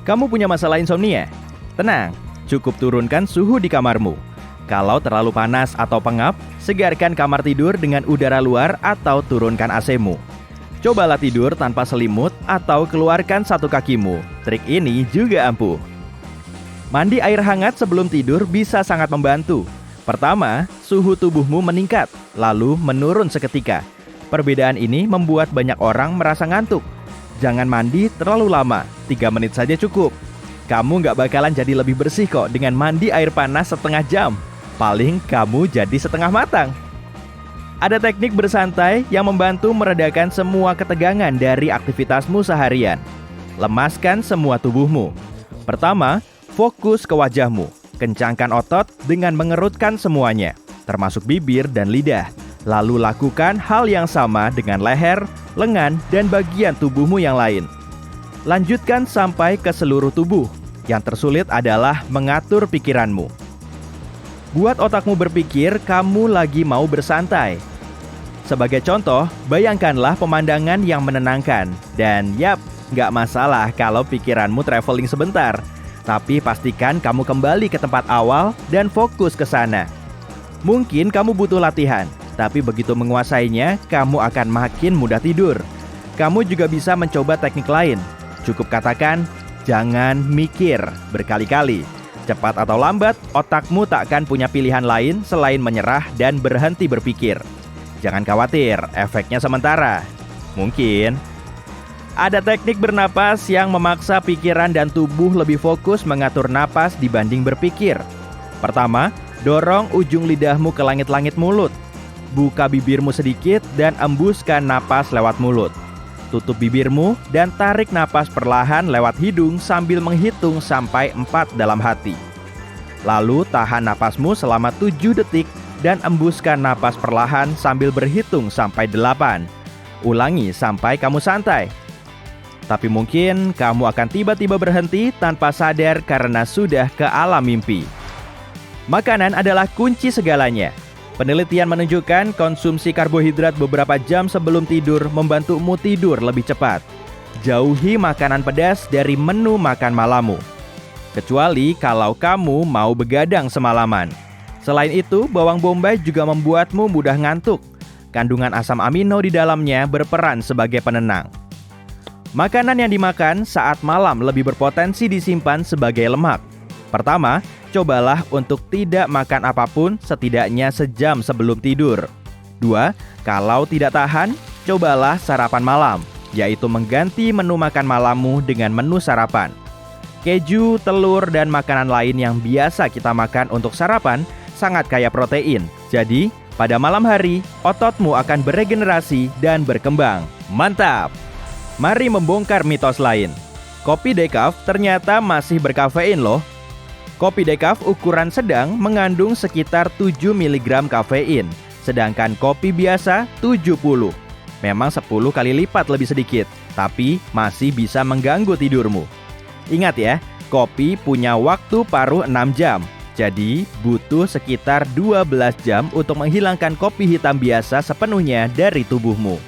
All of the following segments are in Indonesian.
Kamu punya masalah insomnia? Tenang, cukup turunkan suhu di kamarmu. Kalau terlalu panas atau pengap, segarkan kamar tidur dengan udara luar atau turunkan AC-mu. Cobalah tidur tanpa selimut atau keluarkan satu kakimu. Trik ini juga ampuh. Mandi air hangat sebelum tidur bisa sangat membantu. Pertama, suhu tubuhmu meningkat, lalu menurun seketika. Perbedaan ini membuat banyak orang merasa ngantuk. Jangan mandi terlalu lama, 3 menit saja cukup. Kamu nggak bakalan jadi lebih bersih kok dengan mandi air panas setengah jam. Paling kamu jadi setengah matang. Ada teknik bersantai yang membantu meredakan semua ketegangan dari aktivitasmu seharian. Lemaskan semua tubuhmu. Pertama, fokus ke wajahmu. Kencangkan otot dengan mengerutkan semuanya, termasuk bibir dan lidah. Lalu lakukan hal yang sama dengan leher, lengan, dan bagian tubuhmu yang lain. Lanjutkan sampai ke seluruh tubuh. Yang tersulit adalah mengatur pikiranmu. Buat otakmu berpikir kamu lagi mau bersantai. Sebagai contoh, bayangkanlah pemandangan yang menenangkan. Dan yap, nggak masalah kalau pikiranmu traveling sebentar. Tapi pastikan kamu kembali ke tempat awal dan fokus ke sana. Mungkin kamu butuh latihan, tapi begitu menguasainya, kamu akan makin mudah tidur. Kamu juga bisa mencoba teknik lain. Cukup katakan, jangan mikir berkali-kali. Cepat atau lambat, otakmu tak akan punya pilihan lain selain menyerah dan berhenti berpikir. Jangan khawatir, efeknya sementara. Mungkin. Ada teknik bernapas yang memaksa pikiran dan tubuh lebih fokus mengatur napas dibanding berpikir. Pertama, dorong ujung lidahmu ke langit-langit mulut. Buka bibirmu sedikit dan embuskan napas lewat mulut. Tutup bibirmu dan tarik napas perlahan lewat hidung sambil menghitung sampai 4 dalam hati. Lalu tahan napasmu selama 7 detik dan embuskan napas perlahan sambil berhitung sampai 8. Ulangi sampai kamu santai. Tapi mungkin kamu akan tiba-tiba berhenti tanpa sadar karena sudah ke alam mimpi. Makanan adalah kunci segalanya. Penelitian menunjukkan konsumsi karbohidrat beberapa jam sebelum tidur membantumu tidur lebih cepat. Jauhi makanan pedas dari menu makan malammu. Kecuali kalau kamu mau begadang semalaman. Selain itu, bawang bombay juga membuatmu mudah ngantuk. Kandungan asam amino di dalamnya berperan sebagai penenang. Makanan yang dimakan saat malam lebih berpotensi disimpan sebagai lemak. Pertama, cobalah untuk tidak makan apapun setidaknya sejam sebelum tidur. 2. Kalau tidak tahan, cobalah sarapan malam, yaitu mengganti menu makan malammu dengan menu sarapan. Keju, telur, dan makanan lain yang biasa kita makan untuk sarapan sangat kaya protein. Jadi, pada malam hari, ototmu akan beregenerasi dan berkembang. Mantap! Mari membongkar mitos lain. Kopi decaf ternyata masih berkafein loh. Kopi decaf ukuran sedang mengandung sekitar 7 mg kafein, sedangkan kopi biasa 70. Memang 10 kali lipat lebih sedikit, tapi masih bisa mengganggu tidurmu. Ingat ya, kopi punya waktu paruh 6 jam. Jadi butuh sekitar 12 jam untuk menghilangkan kopi hitam biasa sepenuhnya dari tubuhmu.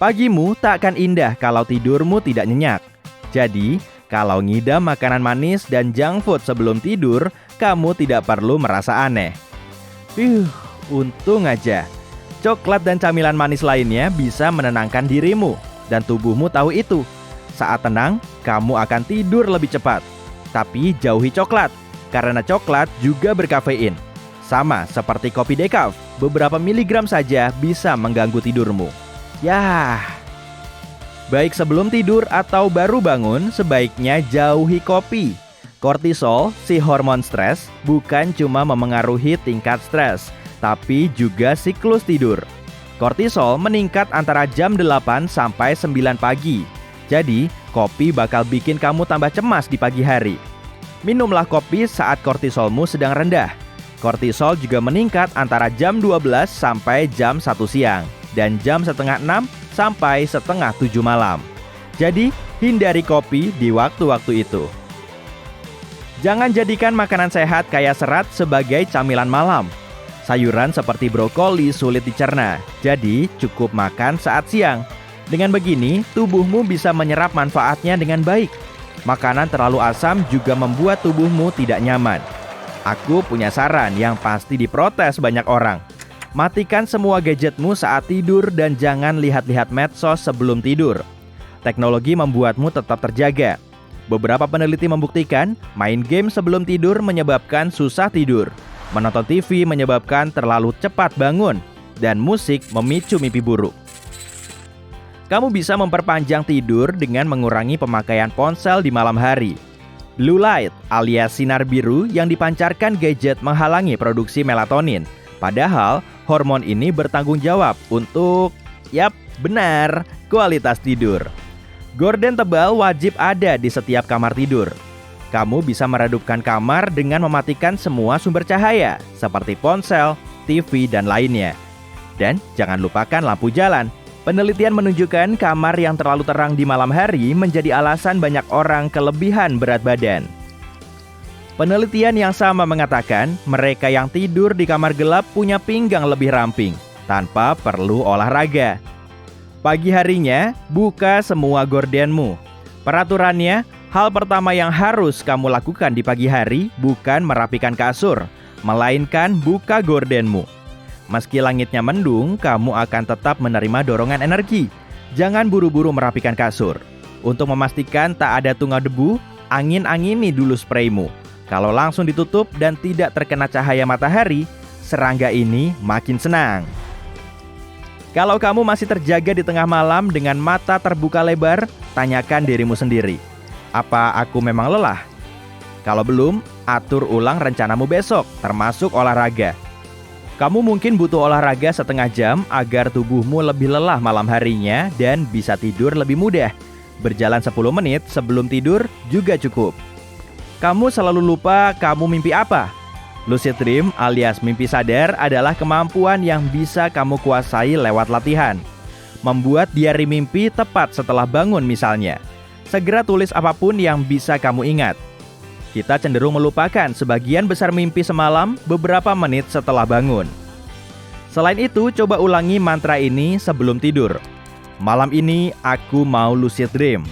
Pagimu tak akan indah kalau tidurmu tidak nyenyak. Jadi, kalau ngidam makanan manis dan junk food sebelum tidur, kamu tidak perlu merasa aneh. Untung aja. Coklat dan camilan manis lainnya bisa menenangkan dirimu, dan tubuhmu tahu itu. Saat tenang, kamu akan tidur lebih cepat. Tapi jauhi coklat, karena coklat juga berkafein. Sama seperti kopi decaf, beberapa miligram saja bisa mengganggu tidurmu. Yah. Baik sebelum tidur atau baru bangun, sebaiknya jauhi kopi. Kortisol, si hormon stres, bukan cuma memengaruhi tingkat stres, tapi juga siklus tidur. Kortisol meningkat antara jam 8 sampai 9 pagi. Jadi, kopi bakal bikin kamu tambah cemas di pagi hari. Minumlah kopi saat kortisolmu sedang rendah. Kortisol juga meningkat antara jam 12 sampai jam 1 siang. Dan jam setengah 6 sampai setengah 7 malam. Jadi, hindari kopi di waktu-waktu itu. Jangan jadikan makanan sehat kaya serat sebagai camilan malam. Sayuran seperti brokoli sulit dicerna, jadi cukup makan saat siang. Dengan begini, tubuhmu bisa menyerap manfaatnya dengan baik. Makanan terlalu asam juga membuat tubuhmu tidak nyaman. Aku punya saran yang pasti diprotes banyak orang. Matikan semua gadgetmu saat tidur dan jangan lihat-lihat medsos sebelum tidur. Teknologi membuatmu tetap terjaga. Beberapa peneliti membuktikan main game sebelum tidur menyebabkan susah tidur. Menonton TV menyebabkan terlalu cepat bangun. Dan musik memicu mimpi buruk. Kamu bisa memperpanjang tidur dengan mengurangi pemakaian ponsel di malam hari. Blue light alias sinar biru yang dipancarkan gadget menghalangi produksi melatonin. Padahal hormon ini bertanggung jawab untuk, benar, kualitas tidur. Gorden tebal wajib ada di setiap kamar tidur. Kamu bisa meredupkan kamar dengan mematikan semua sumber cahaya seperti ponsel, TV, dan lainnya. Dan jangan lupakan lampu jalan. Penelitian menunjukkan kamar yang terlalu terang di malam hari menjadi alasan banyak orang kelebihan berat badan. Penelitian yang sama mengatakan mereka yang tidur di kamar gelap punya pinggang lebih ramping tanpa perlu olahraga. Pagi harinya, buka semua gordenmu. Peraturannya, hal pertama yang harus kamu lakukan di pagi hari bukan merapikan kasur, melainkan buka gordenmu. Meski langitnya mendung, kamu akan tetap menerima dorongan energi. Jangan buru-buru merapikan kasur. Untuk memastikan tak ada tungau debu, angin-angini dulu spraymu. Kalau langsung ditutup dan tidak terkena cahaya matahari, serangga ini makin senang. Kalau kamu masih terjaga di tengah malam dengan mata terbuka lebar, tanyakan dirimu sendiri. Apa aku memang lelah? Kalau belum, atur ulang rencanamu besok, termasuk olahraga. Kamu mungkin butuh olahraga setengah jam agar tubuhmu lebih lelah malam harinya dan bisa tidur lebih mudah. Berjalan 10 menit sebelum tidur juga cukup. Kamu selalu lupa kamu mimpi apa? Lucid dream alias mimpi sadar adalah kemampuan yang bisa kamu kuasai lewat latihan. Membuat diari mimpi tepat setelah bangun misalnya. Segera tulis apapun yang bisa kamu ingat. Kita cenderung melupakan sebagian besar mimpi semalam beberapa menit setelah bangun. Selain itu, coba ulangi mantra ini sebelum tidur. Malam ini aku mau lucid dream.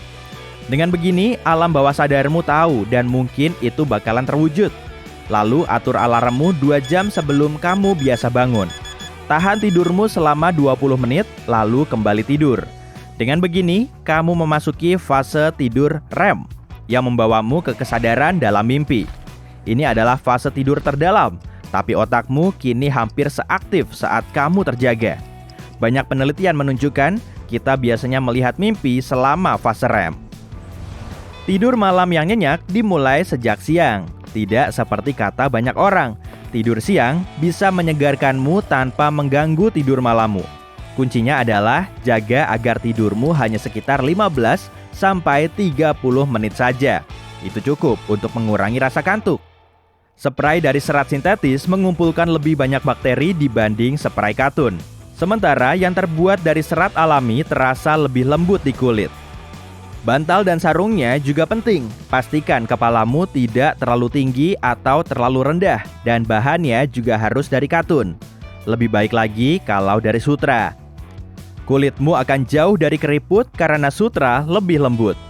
Dengan begini, alam bawah sadarmu tahu dan mungkin itu bakalan terwujud. Lalu atur alarmmu 2 jam sebelum kamu biasa bangun. Tahan tidurmu selama 20 menit, lalu kembali tidur. Dengan begini, kamu memasuki fase tidur REM yang membawamu ke kesadaran dalam mimpi. Ini adalah fase tidur terdalam, tapi otakmu kini hampir seaktif saat kamu terjaga. Banyak penelitian menunjukkan kita biasanya melihat mimpi selama fase REM. Tidur malam yang nyenyak dimulai sejak siang. Tidak seperti kata banyak orang, tidur siang bisa menyegarkanmu tanpa mengganggu tidur malammu. Kuncinya adalah jaga agar tidurmu hanya sekitar 15 sampai 30 menit saja. Itu cukup untuk mengurangi rasa kantuk. Spray dari serat sintetis mengumpulkan lebih banyak bakteri dibanding spray katun. Sementara yang terbuat dari serat alami terasa lebih lembut di kulit. Bantal dan sarungnya juga penting. Pastikan kepalamu tidak terlalu tinggi atau terlalu rendah. Dan bahannya juga harus dari katun. Lebih baik lagi kalau dari sutra. Kulitmu akan jauh dari keriput karena sutra lebih lembut.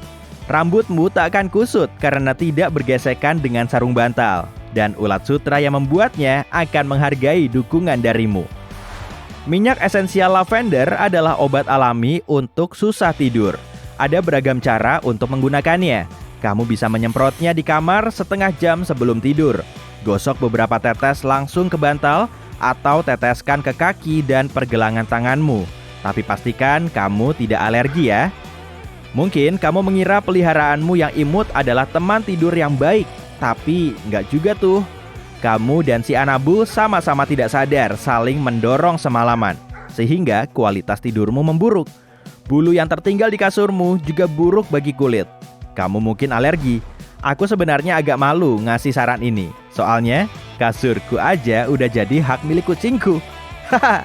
Rambutmu tak akan kusut karena tidak bergesekan dengan sarung bantal. Dan ulat sutra yang membuatnya akan menghargai dukungan darimu. Minyak esensial lavender adalah obat alami untuk susah tidur. Ada beragam cara untuk menggunakannya. Kamu bisa menyemprotnya di kamar setengah jam sebelum tidur. Gosok beberapa tetes langsung ke bantal atau teteskan ke kaki dan pergelangan tanganmu. Tapi pastikan kamu tidak alergi ya. Mungkin kamu mengira peliharaanmu yang imut adalah teman tidur yang baik. Tapi nggak juga tuh. Kamu dan si Anabul sama-sama tidak sadar saling mendorong semalaman. Sehingga kualitas tidurmu memburuk. Bulu yang tertinggal di kasurmu juga buruk bagi kulit. Kamu mungkin alergi. Aku sebenarnya agak malu ngasih saran ini. Soalnya kasurku aja udah jadi hak milik kucingku. Haha.